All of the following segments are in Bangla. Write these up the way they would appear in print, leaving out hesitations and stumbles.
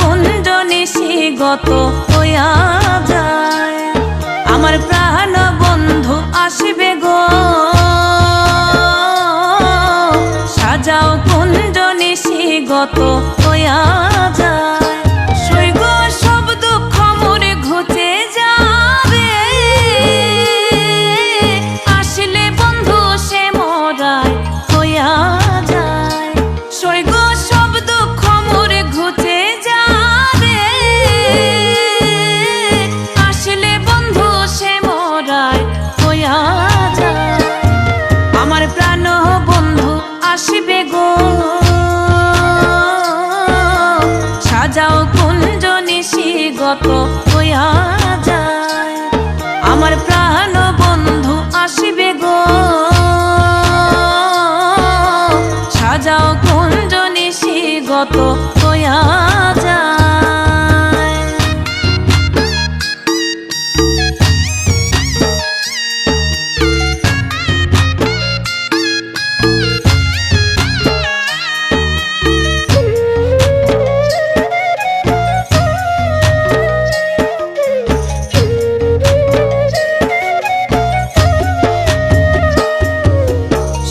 কুঞ্জ নিশিগত হইয়া যায়। আমার প্রাণ বন্ধু আসিবে গো, সাজাও কুঞ্জ নিশিগত হইয়া যায়। সৈগ সব দুঃখ মোরে ঘুচে যাবে, আসলে বন্ধু সে মোরায় হইয়া যায়। সৈগ সব দুঃখ মোরে ঘুচে যাবে, আসলে বন্ধু সে মোরায় হইয়া যায়। আমার প্রাণ বন্ধু আসিবে গো, সাজাও কুঞ্জ নিশিগত হইয়া যায়। আমার প্রাণ বন্ধু আসিবে গো, সাজাও কুঞ্জ নিশিগত হইয়া যায়।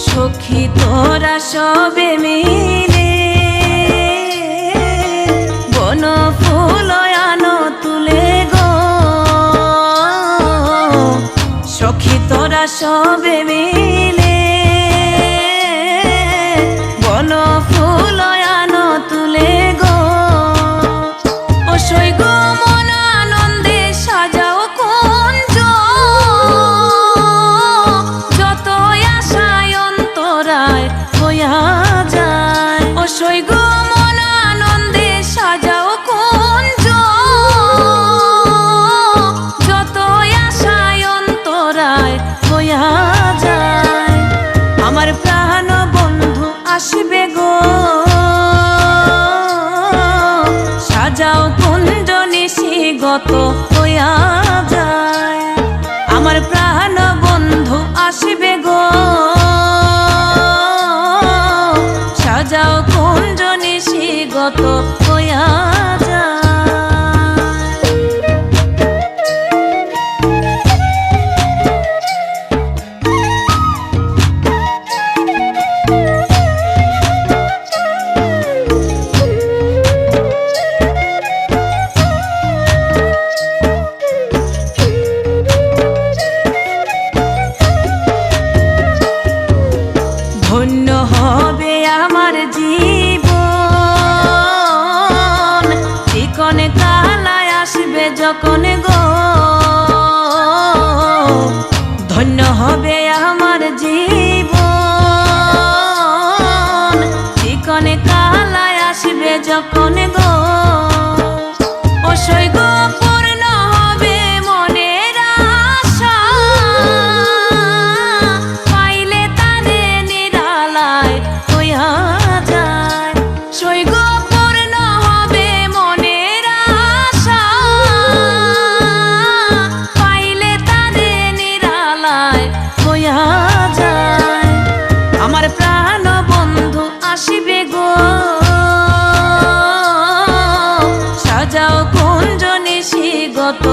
সখী তোরা সবে মিলে বন ফুল আনো তুলে গো, সখী তোরা সবে মিলে বন ফুল আনো তুলে গো। ও সৈগ মন আনন্দে সাজাও কুঞ্জ, যত আশায় অন্তরায় হইয়া যায়। ও সৈগ মন আনন্দে সাজাও কুঞ্জ, যত আশায় অন্তরায় হইয়া যায়। আমার প্রাণ বন্ধু আসিবে গো, সাজাও কুঞ্জ নিশিগত হইয়া যায়। আমার প্রাণ বন্ধু আসিবে গো, সাজাও কুঞ্জ নিশিগত হইয়া যায়। ধন্য হবে আমার জীবন, চিকন কালায় আসবে যখন গো। ধন্য হবে আমার জীবন, চিকন কালায় আসবে যখন গো। ও সৈগ পূর্ণ হবে মনের আশা, পাইলে তারে নিরালায় হইয়া যায়। সৈগ পূর্ণ হবে মনের আশা, পাইলে তারে নিরালায় হইয়া যায়। আমার প্রাণ বন্ধু আসিবে গো, সাজাও কুঞ্জ নিশিগত